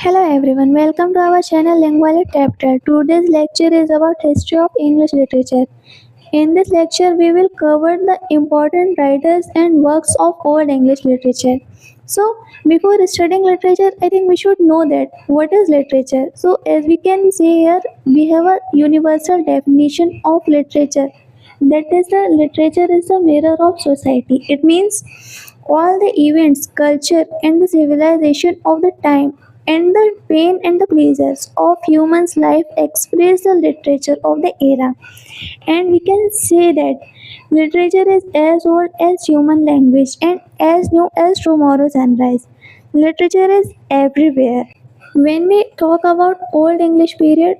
Hello everyone, welcome to our channel Lingualit Capital. Today's lecture is about history of English literature. In this lecture, we will cover the important writers and works of Old English literature. So, before studying literature, I think we should know that what is literature. So, as we can see here, we have a universal definition of literature. That is, the literature is the mirror of society. It means all the events, culture, and the civilization of the time, and the pain and the pleasures of humans' life express the literature of the era. And we can say that literature is as old as human language and as new as tomorrow's sunrise. Literature is everywhere. When we talk about Old English period,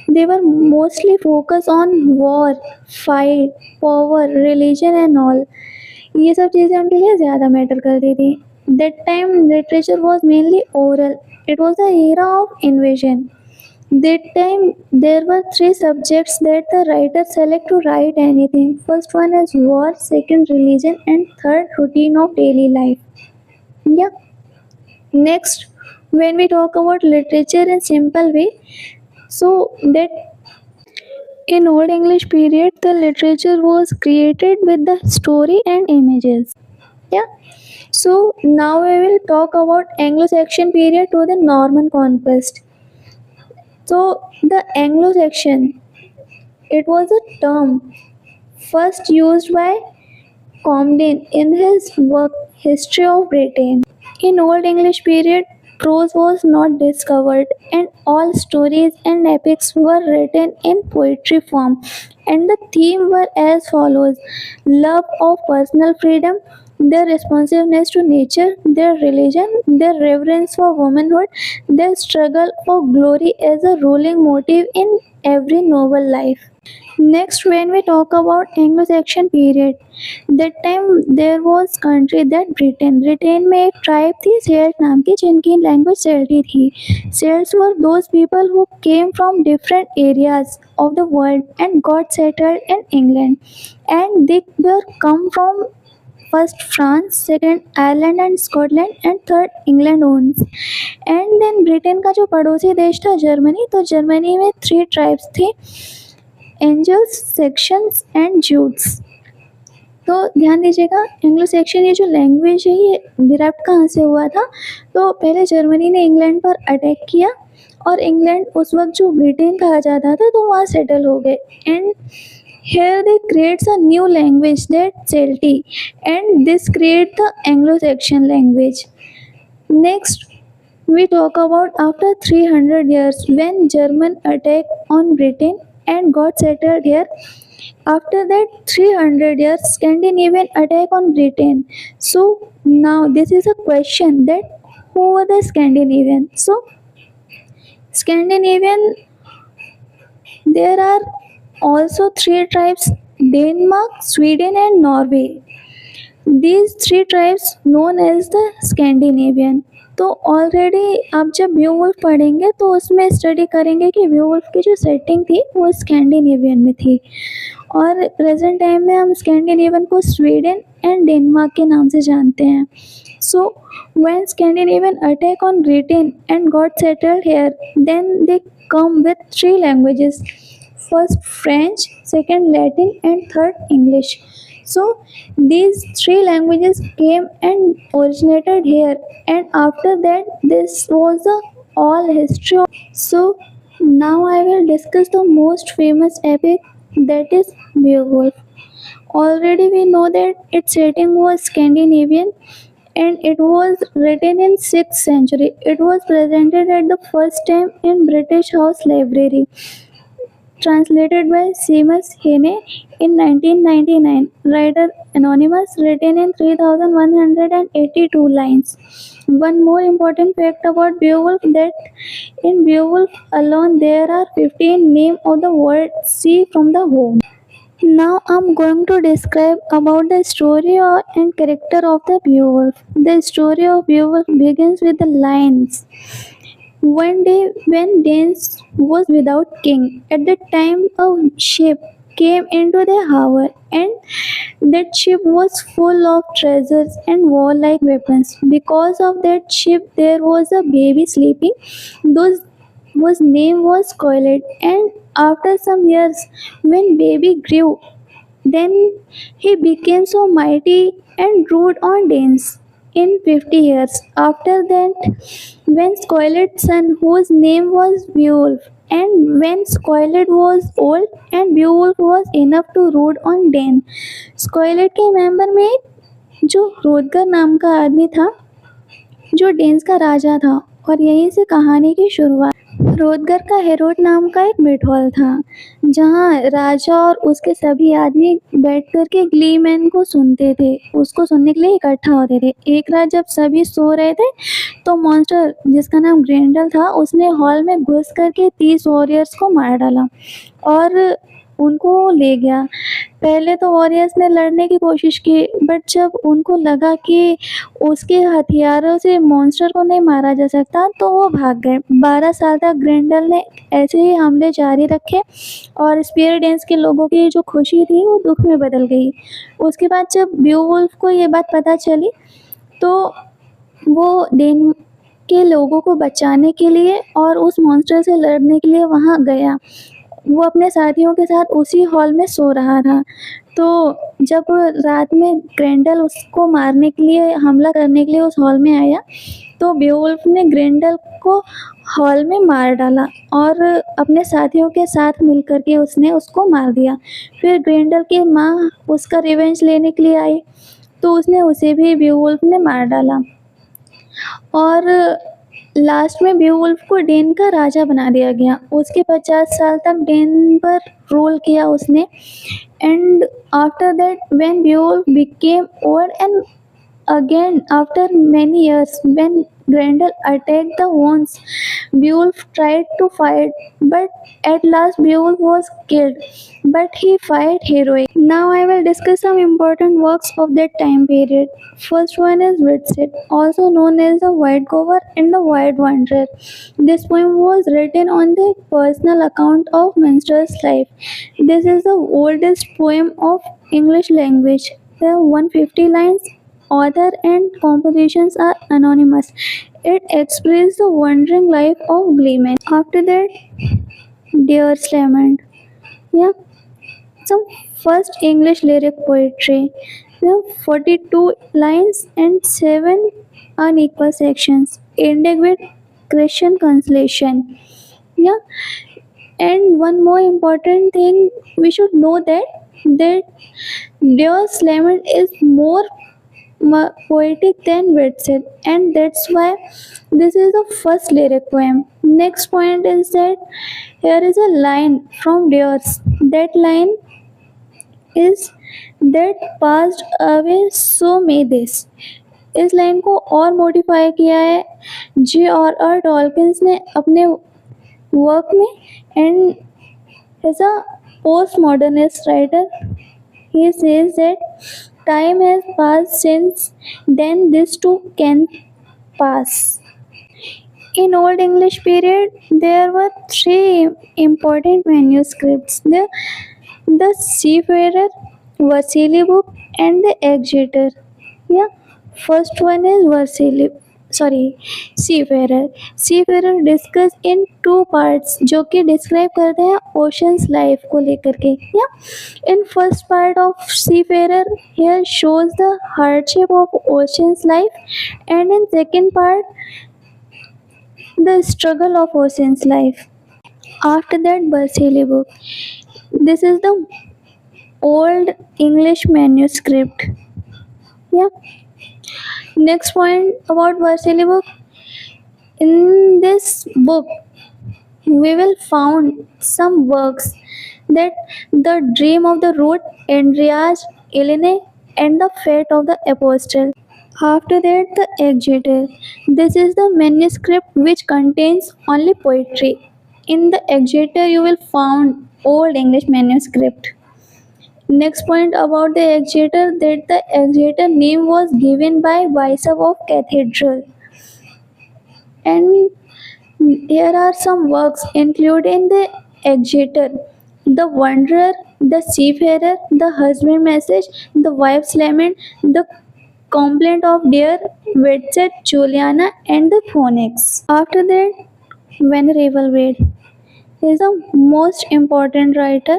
they were mostly focused on war, fight, power, religion and all. ये सब चीज़ें उनके लिए ज़्यादा matter करती थी. That time literature was mainly oral. It was the era of invasion. That time there were three subjects that the writer select to write anything. First one is war, second religion, and third routine of daily life. Yeah. Next, when we talk about literature in simple way, so that in Old English period, the literature was created with the story and images. Yeah. So now we will talk about Anglo-Saxon period to the Norman conquest. So the Anglo-Saxon, it was a term first used by Comden in his work History of Britain. In Old English period, prose was not discovered and all stories and epics were written in poetry form, and the theme were as follows: love of personal freedom, their responsiveness to nature, their religion, their reverence for womanhood, their struggle for glory as a ruling motive in every noble life. Next, when we talk about Anglo-Saxon period, that time there was country that Britain में एक tribe थी sailed नाम की जिनकी language सेल्टी थी. Celts were those people who came from different areas of the world and got settled in England, and they were come from first France, second Ireland and Scotland, and third England owns. And then Britain का जो पड़ोसी देश था Germany, तो Germany में three tribes थे: angels, sections and Jutes. तो ध्यान दीजिएगा, एंग्लो सेक्शन ये जो लैंग्वेज है ये डिराइव कहाँ से हुआ था. तो पहले जर्मनी ने इंग्लैंड पर अटैक किया और इंग्लैंड उस वक्त जो ब्रिटेन कहा जाता था तो वहाँ सेटल हो गए. And here they creates a new language, that Celti, and this create the Anglo-Saxon language. Next, we talk about after 300 years when German attack on Britain and got settled here. After that 300 years Scandinavian attack on Britain. So now this is a question that who were the Scandinavian. So Scandinavian, there are also three tribes: Denmark, Sweden and Norway. These three tribes known as the Scandinavian. तो already आप जब ब्यूवुल्फ पढ़ेंगे तो उसमें study करेंगे कि ब्यूवुल्फ की जो सेटिंग थी वो स्कैंडिनेवियन में थी, और प्रेजेंट टाइम में हम स्कैंडिनेवियन को स्वीडन एंड डेनमार्क के नाम से जानते हैं. So when Scandinavian attack on Britain and got settled here, then they come with three languages: first French, second Latin and third English. So these three languages came and originated here, and after that this was the all history. So now I will discuss the most famous epic, that is Beowulf. Already we know that its setting was Scandinavian and it was written in 6th century. It was presented at the first time in British House Library, translated by Seamus Heaney in 1999. Writer anonymous, written in 3182 lines. One more important fact about Beowulf, that in Beowulf alone there are 15 names of the word sea from the home. Now I'm going to describe about the story and character of the Beowulf. The story of Beowulf begins with the lines: one day when Danes was without king, at the time a ship came into their harbor, and that ship was full of treasures and warlike weapons. Because of that ship, there was a baby sleeping. Those whose name was Scarlet, and after some years, when baby grew, then he became so mighty and ruled on Danes. In 50 years after that, when Scarlet's son, whose name was Beowulf, and when Scarlet was old and Beowulf was enough to rule on Dane, स्क्वायलेट के member में जो रोदगर नाम का आदमी था, जो dense का राजा था, और यहीं से कहानी की शुरुआत। रोदगर का हेरोड नाम का एक मेढोल था, जहाँ राजा और उसके सभी आदमी बैठ कर के ग्ली मैन को सुनते थे, उसको सुनने के लिए इकट्ठा होते थे। एक रात जब सभी सो रहे थे, तो मॉन्स्टर जिसका नाम ग्रेंडल था, उसने हॉल में घुस करके 30 वॉरियर्स को मार डाला और उनको ले गया। पहले तो वॉरियर्स ने लड़ने की कोशिश की, बट जब उनको लगा कि उसके हथियारों से मॉन्स्टर को नहीं मारा जा सकता, तो वो भाग गए। 12 साल तक ग्रेंडल ने ऐसे ही हमले जारी रखे और स्पियर डेंस के लोगों की जो खुशी थी वो दुख में बदल गई। उसके बाद जब ब्यूवुल्फ को ये बात पता चली, तो वो डेन के लोगों को बचाने के लिए और उस मॉन्स्टर से लड़ने के लिए वहाँ गया। वो अपने साथियों के साथ उसी हॉल में सो रहा था। तो जब रात में ग्रेंडल उसको मारने के लिए, हमला करने के लिए उस हॉल में आया, तो बेवुल्फ ने ग्रेंडल को हॉल में मार डाला और अपने साथियों के साथ मिलकर के उसने उसको मार दिया। फिर ग्रेंडल की माँ उसका रिवेंज लेने के लिए आई, तो उसने उसे भी बेवुल्फ ने मार डाला और लास्ट में बेवुल्फ को डेन का राजा बना दिया गया। उसके 50 साल तक डेन पर रूल किया उसने। And after that when Beowulf became old and again after many years, when Grendel attacked the Huns, Beowulf tried to fight, but at last Beowulf was killed, but he fought heroic. Now I will discuss some important works of that time period. First one is Widsith, also known as the White Gover and the White Wanderer. This poem was written on the personal account of Minstrel's life. This is the oldest poem of English language. There are 150 lines. Author and compositions are anonymous. It expresses the wandering life of Gleeman. After that, Dear's Lament. Yeah, some first English lyric poetry. There are 42 lines and 7 unequal sections, ending with Christian consolation. Yeah, and one more important thing we should know that Dear's Lament is more poetic than Widsith, and that's why this is the first lyric poem. Next point is that here is a line from Dears. That line is that passed away so may this. इस line को और modify किया है जे और are टॉलकिंस ने अपने work में, and as a post modernist writer he says that time has passed since then this too can pass. In Old English period, there were 3 important manuscripts: the Seafarer, Vasily book, and the Exeter. Yeah, first one is Vasily. Sorry seafarer. Seafarer discuss in 2 parts, जो कि describe करते हैं oceans life को लेकर के। या in first part of Seafarer here shows the hardship of ocean's life, and in second part the struggle of ocean's life. After that Vercelli book, this is the old English manuscript. या next point about Vasily book. In this book we will found some works, that the dream of the road, Andreas, Elene, and the fate of the apostle. After that, the Exeter. This is the manuscript which contains only poetry. In the Exeter you will found old English manuscript. Next point about the Exeter, that the Exeter name was given by Bishop of Cathedral. And here are some works included in the Exeter: The Wanderer, the seafarer, the husband message, the wife's lament, the complaint of dear Wetset Juliana, and the phonics. After that, Venerable Wade is the most important writer,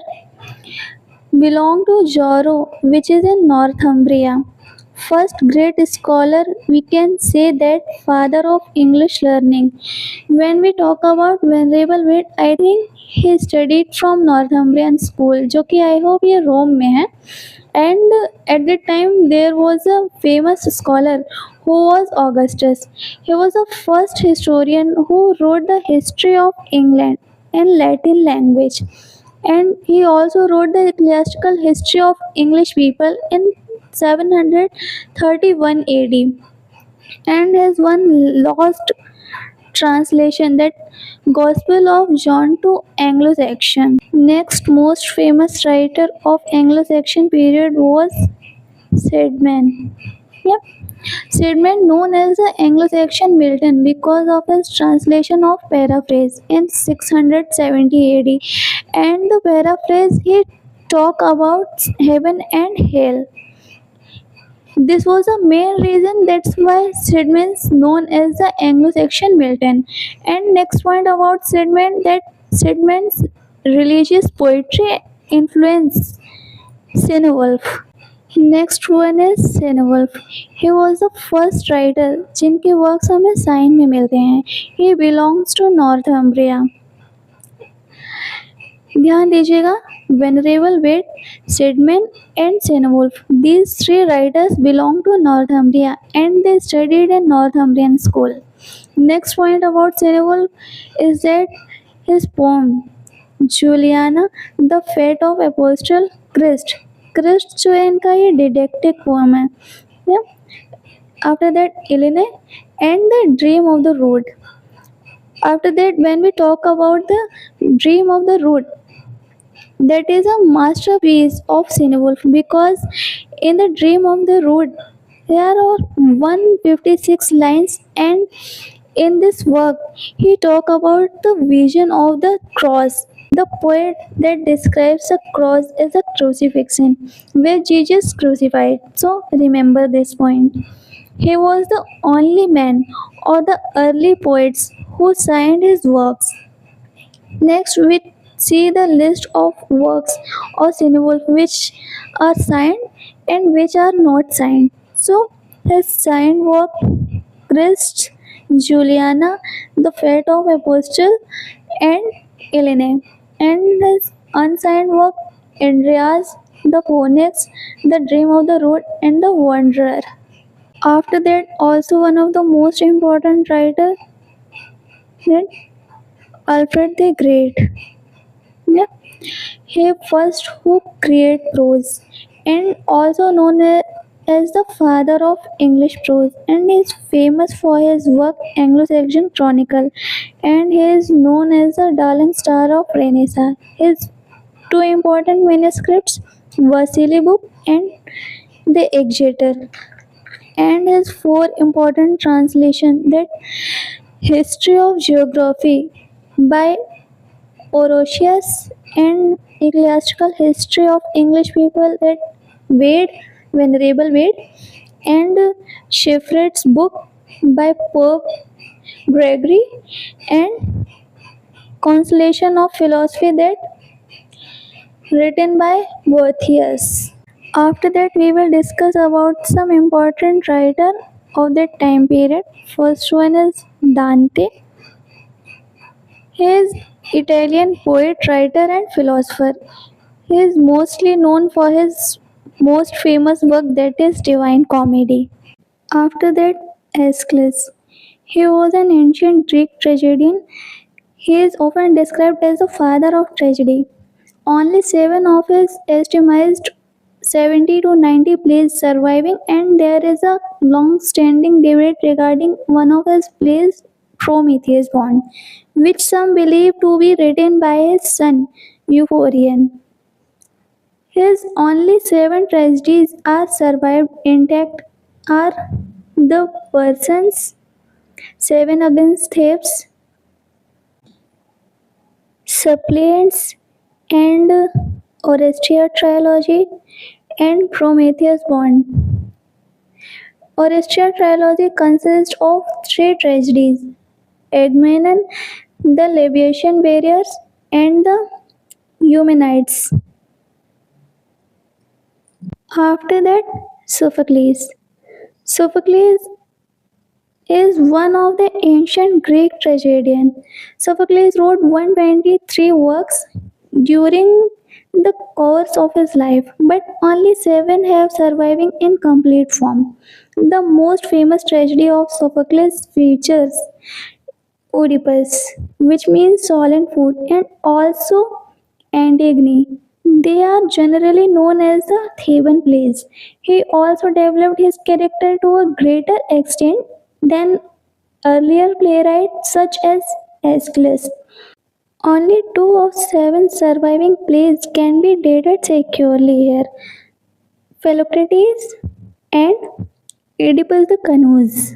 belong to Joro, which is in Northumbria. First great scholar, we can say that father of English learning. When we talk about Venerable Wade, I think he studied from Northumbrian school, जो कि I hope ये रोम में है. And at that time there was a famous scholar who was Augustus. He was the first historian who wrote the history of England in Latin language, and he also wrote the ecclesiastical history of English people in 731 AD, and has one lost translation, that Gospel of John to Anglo-Saxon. Next most famous writer of Anglo-Saxon period was Sedman. Yep. Sedman, known as the Anglo-Saxon Milton because of his translation of paraphrase in 670 AD, and the paraphrase he talk about heaven and hell. This was the main reason, that's why Stedman is known as the Anglo-Saxon Milton. And next point about Stedman, that Stedman's religious poetry influenced Cynewulf. Next one is Cynewulf. He was the first writer जिनके works हमें sign में मिलते हैं. He belongs to Northumbria. ध्यान दीजिएगा, venerable Bede, Caedmon and Cynewulf, these three writers belong to Northumbria and they studied in Northumbrian school. Next point about Cenwulf is that his poem Juliana, the fate of Apostle Christ. Christ जो है इनका ये didactic poem है. After that इलिने and the dream of the road. After that, when we talk about the Dream of the Road, that is a masterpiece of Cynewulf, because in the Dream of the Road there are 156 lines, and in this work he talk about the vision of the cross. The poet that describes the cross as a crucifixion where Jesus crucified. So remember this point. He was the only man or the early poets who signed his works. Next, we see the list of works of Cynewulf which are signed and which are not signed. So, his signed work, Christ, Juliana, the Fate of Apostle, and Elene. And his unsigned work, Andreas, the Phoenix, the Dream of the Road, and the Wanderer. After that, also one of the most important writers, Alfred the Great. Yeah. He first who created prose, and also known as the father of English prose, and is famous for his work Anglo-Saxon Chronicle, and he is known as the Darling Star of Renaissance. His two important manuscripts, Vasily Book and the Exeter, and his four important translations, that History of Geography by Orosius, and Ecclesiastical History of English People, that Wade, Venerable Wade, and Shifret's book by Pope Gregory, and Consolation of Philosophy, that written by Boethius. After that, we will discuss about some important writer of that time period. First one is Dante. He is Italian poet, writer, and philosopher. He is mostly known for his most famous work, that is Divine Comedy. After that, Aeschylus. He was an ancient Greek tragedian. He is often described as the father of tragedy. Only seven of his estimated 70 to 90 plays surviving, and there is a long-standing debate regarding one of his plays, Prometheus Bound, which some believe to be written by his son, Euphorion. His only seven tragedies are survived intact are The Persons, Seven Against Thebes, Suppliants, and Oresteia trilogy, and Prometheus Bond. Oresteia trilogy consists of three tragedies: Agamemnon, the Libyan Barriers, and the Eumenides. After that, Sophocles. Sophocles is one of the ancient Greek tragedians. Sophocles wrote 123 works during the course of his life, but only seven have surviving in complete form. The most famous tragedy of Sophocles features Oedipus, which means solemn food, and also Antigone. They are generally known as the Theban plays. He also developed his character to a greater extent than earlier playwrights such as Aeschylus. Only two of seven surviving plays can be dated securely here: Philoctetes and Oedipus the Canus.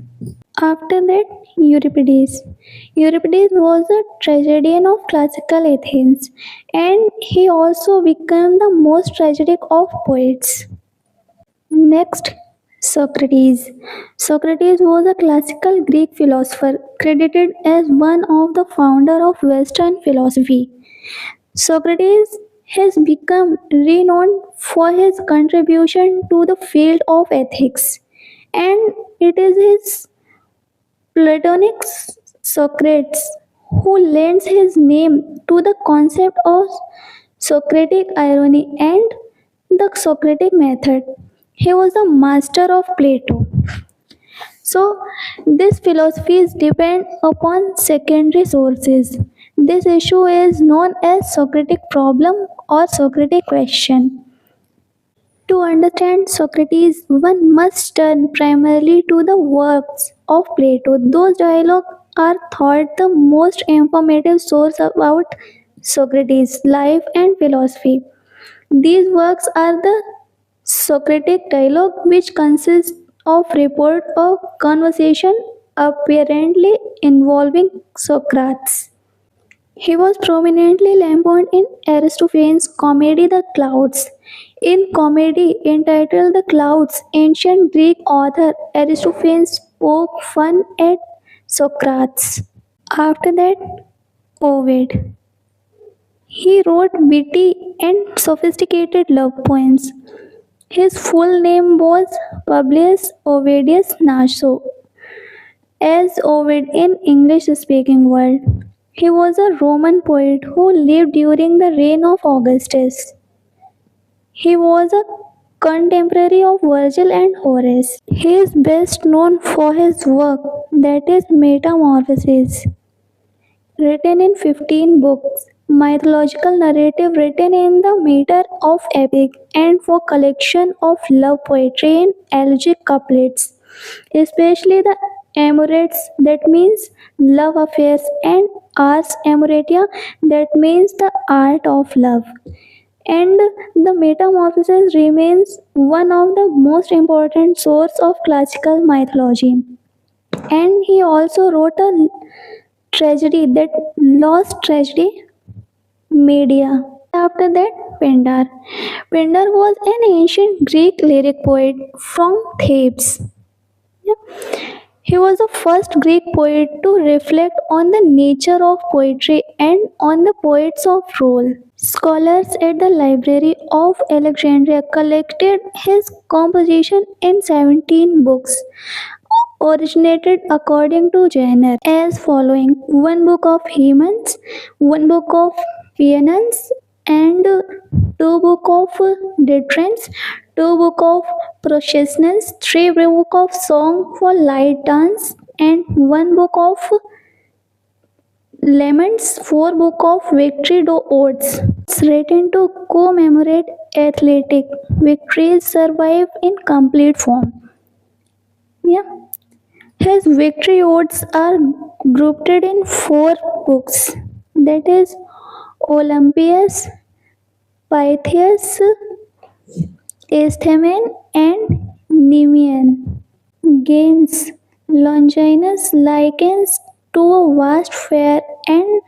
After that, Euripides. Euripides was a tragedian of classical Athens, and he also became the most tragic of poets. Next, Socrates. Socrates was a classical Greek philosopher credited as one of the founder of Western philosophy. Socrates has become renowned for his contribution to the field of ethics, and it is his Platonic Socrates, who lends his name to the concept of Socratic irony and the Socratic method. He was a master of Plato. So, these philosophies depend upon secondary sources. This issue is known as Socratic problem or Socratic question. To understand Socrates, one must turn primarily to the works of Plato. Those dialogues are thought the most informative source about Socrates' life and philosophy. These works are the Socratic dialogue, which consists of report or conversation apparently involving Socrates. He was prominently lampooned in Aristophanes' comedy The Clouds. In comedy entitled The Clouds, ancient Greek author Aristophanes spoke fun at Socrates. After that, Ovid. He wrote witty and sophisticated love poems. His full name was Publius Ovidius Naso, as Ovid in English speaking world. He was a Roman poet who lived during the reign of Augustus. He was a contemporary of Virgil and Horace. He is best known for his work, that is Metamorphoses, written in 15 books, mythological narrative written in the meter of epic, and for collection of love poetry in elegiac couplets, especially the amorets, that means love affairs, and ars amorosia, that means the art of love. And the Metamorphoses remains one of the most important source of classical mythology. And he also wrote a tragedy, that lost tragedy, Medea. After that, Pindar. Pindar was an ancient Greek lyric poet from Thebes. Yeah. He was the first Greek poet to reflect on the nature of poetry and on the poets of role. Scholars at the Library of Alexandria collected his composition in 17 books, originated according to genre as following: one book of hymns, one book of paeans, and two book of dithyrambics, two book of processions, three book of song for light dance, and one book of laments, four book of victory odes. It's written to commemorate athletic victories survive in complete form. Yeah. His victory odes are grouped in four books, that is Olympias, Pythias, Isthmian, and Nemean. Gains Longinus likens to a vast fair and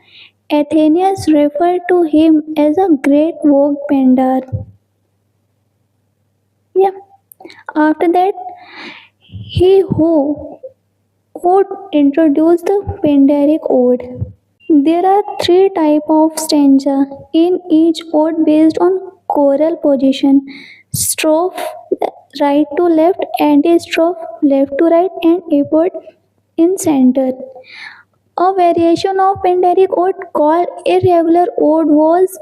Athenians referred to him as a great work bender. Yeah. After that, he who introduced the Pindaric ode. There are three types of stanza in each ode based on choral position: strophe right to left, antistrophe left to right, and epode in center. A variation of Pindaric ode called irregular ode was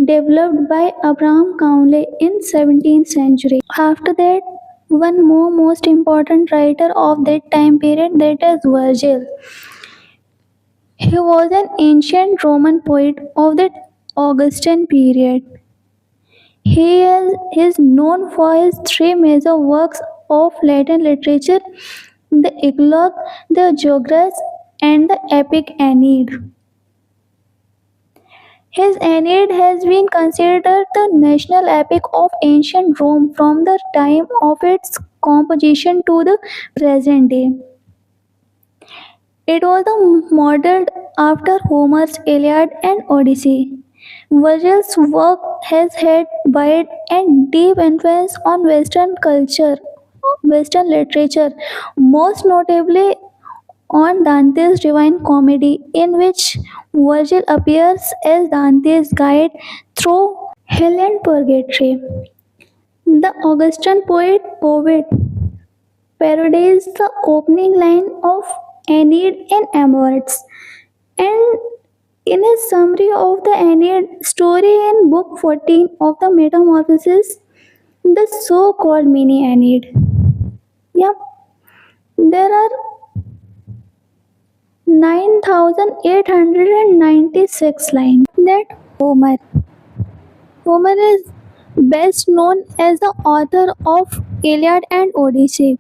developed by Abraham Cowley in 17th century. After that, one more most important writer of that time period, that is Virgil. He was an ancient Roman poet of the Augustan period. He is known for his three major works of Latin literature: the Eclogue, the Georgics, and the Epic Aeneid. His Aeneid has been considered the national epic of ancient Rome from the time of its composition to the present day. It was modeled after Homer's Iliad and Odyssey. Virgil's work has had wide and deep influence on Western literature, most notably on Dante's Divine Comedy, in which Virgil appears as Dante's guide through hell and purgatory. The Augustan poet Ovid parodies the opening line of Aeneid in Amorts, and in his summary of the Aeneid story in Book 14 of the Metamorphoses, the so called mini Aeneid. Yeah, there are 9,896 lines. That Homer. Homer is best known as the author of Iliad and Odyssey.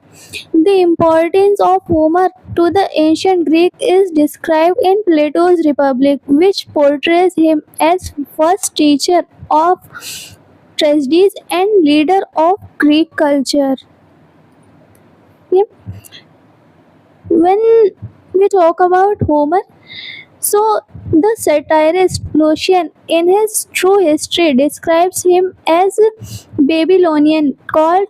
The importance of Homer to the ancient Greek is described in Plato's Republic, which portrays him as first teacher of tragedies and leader of Greek culture. Yeah. When we talk about Homer, so the satirist Lucian, in his True History, describes him as a Babylonian called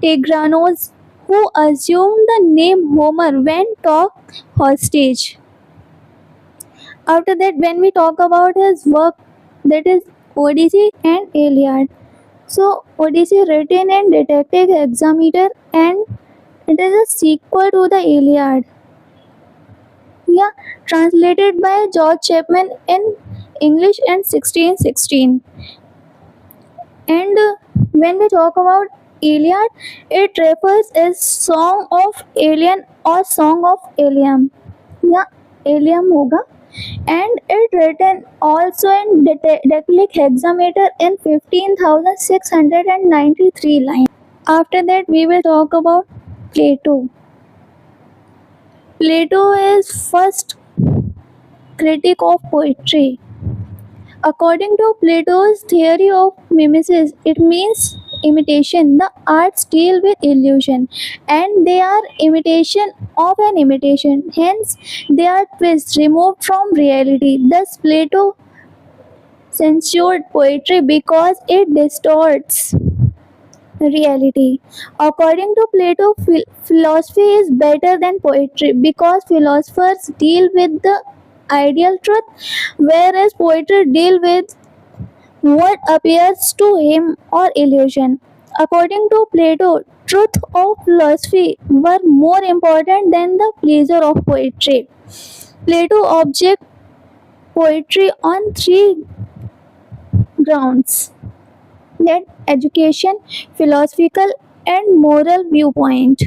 Tigranos, who assumed the name Homer when took hostage. After that, when we talk about his work, that is Odyssey and Iliad. So Odyssey written in detective hexameter, and it is a sequel to the Iliad. Yeah, translated by George Chapman in English in 1616. And when we talk about Iliad, it refers as Song of Alien or Song of Ilium. Yeah, Ilium hoga. And it written also in Decalic hexameter in 15,693 lines. After that, we will talk about Plato. Plato is first critic of poetry. According to Plato's theory of mimesis, it means imitation. The arts deal with illusion, and they are imitation of an imitation. Hence, they are twists removed from reality. Thus, Plato censured poetry because it distorts reality. According to Plato, philosophy is better than poetry because philosophers deal with the ideal truth, whereas poetry deal with what appears to him or illusion. According to Plato, truth of philosophy were more important than the pleasure of poetry. Plato objects poetry on three grounds: that education, philosophical, and moral viewpoint.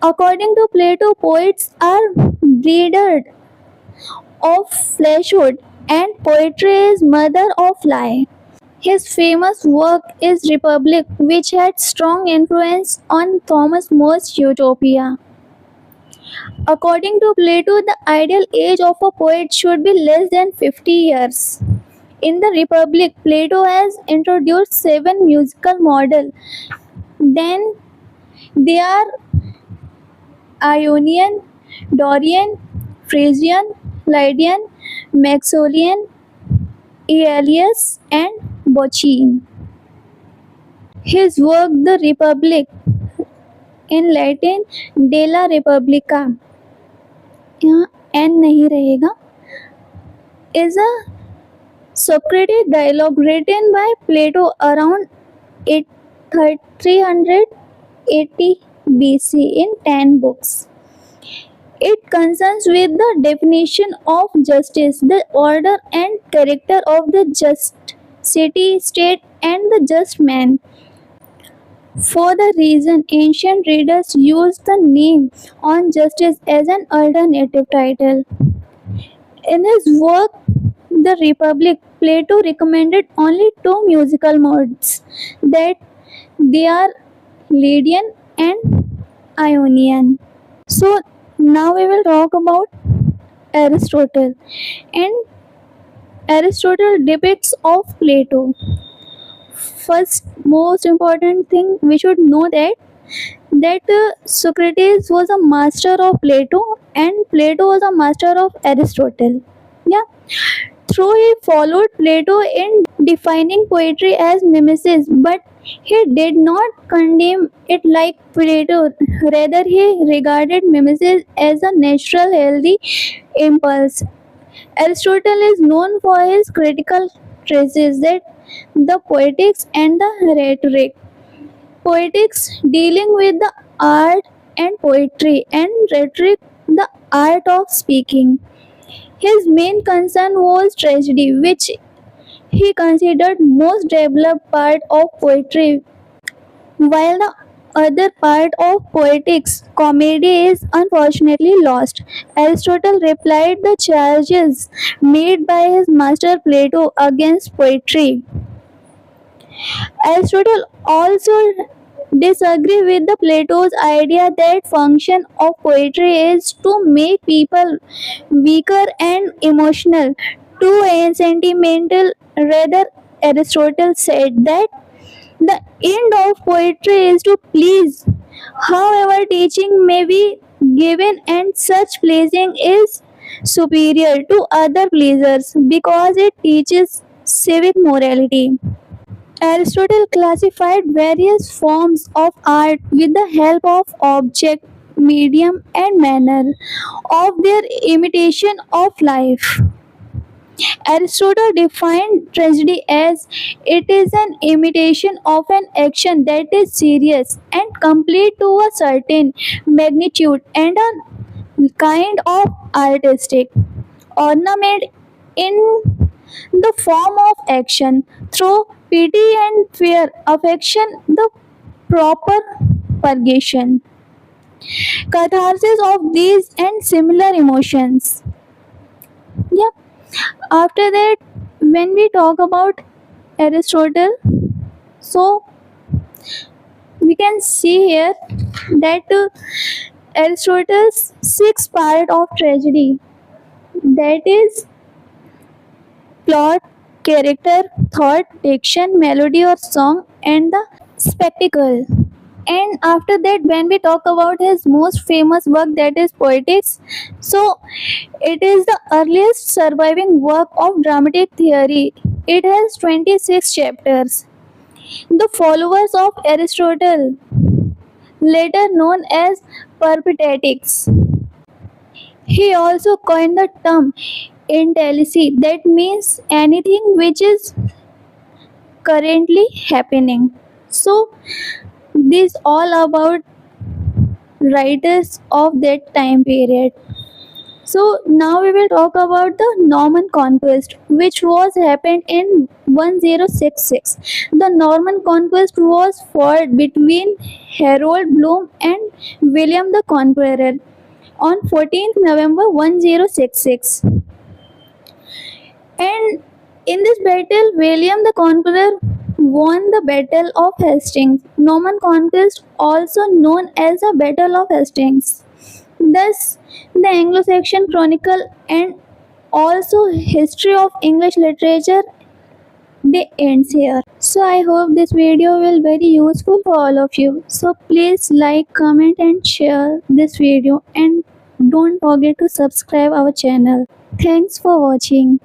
According to Plato, poets are breeders of falsehood, and poetry is mother of lie. His famous work is Republic, which had strong influence on Thomas More's Utopia. According to Plato, the ideal age of a poet should be less than 50 years. In the Republic, Plato has introduced seven musical models. Then they are Ionian, Dorian, Frisian, Lydian, Maximilian, Aelius, and Bocchine. His work, The Republic, in Latin De la Repubblica, यहाँ N नहीं रहेगा, is a Socratic dialogue written by Plato around 380 BC in 10 books. It concerns with the definition of justice, the order and character of the just city, state, and the just man. For the reason ancient readers used the name on justice as an alternative title. In his work, The Republic, Plato recommended only two musical modes, that they are Lydian and Ionian. So now we will talk about Aristotle. And Aristotle depicts of Plato. First, most important thing we should know that Socrates was a master of Plato and Plato was a master of Aristotle. Yeah. Through he followed Plato in defining poetry as mimesis, but he did not condemn it like Plato. Rather, he regarded mimesis as a natural, healthy impulse. Aristotle is known for his critical treatises that the Poetics and the Rhetoric. Poetics dealing with the art and poetry, and rhetoric the art of speaking. His main concern was tragedy, which he considered most developed part of poetry, while the other part of poetics, comedy, is unfortunately lost. Aristotle replied the charges made by his master Plato against poetry. Aristotle also disagree with the Plato's idea that function of poetry is to make people weaker and emotional, too sentimental. Rather, Aristotle said that the end of poetry is to please. However, teaching may be given, and such pleasing is superior to other pleasures because it teaches civic morality. Aristotle classified various forms of art with the help of object, medium, and manner of their imitation of life. Aristotle defined tragedy as it is an imitation of an action that is serious and complete to a certain magnitude and a kind of artistic ornament in the form of action through pity and fear, affection, the proper purgation, catharsis of these and similar emotions. Yeah. After that, when we talk about Aristotle, so we can see here that Aristotle's six part of tragedy, that is plot, character, thought, diction, melody or song, and the spectacle. And after that, when we talk about his most famous work, that is Poetics, so it is the earliest surviving work of dramatic theory. It has 26 chapters. The followers of Aristotle, later known as Peripatetics, he also coined the term intellici, that means anything which is currently happening. So, this all about writers of that time period. So now we will talk about the Norman Conquest, which was happened in 1066. The Norman Conquest was fought between Harold Bloom and William the Conqueror on 14th November 1066. And in this battle, William the Conqueror won the Battle of Hastings. Norman Conquest, also known as the Battle of Hastings. Thus, the Anglo-Saxon Chronicle and also History of English Literature, they ends here. So I hope this video will very useful for all of you. So please like, comment and share this video, and Don't forget to subscribe our channel. Thanks for watching.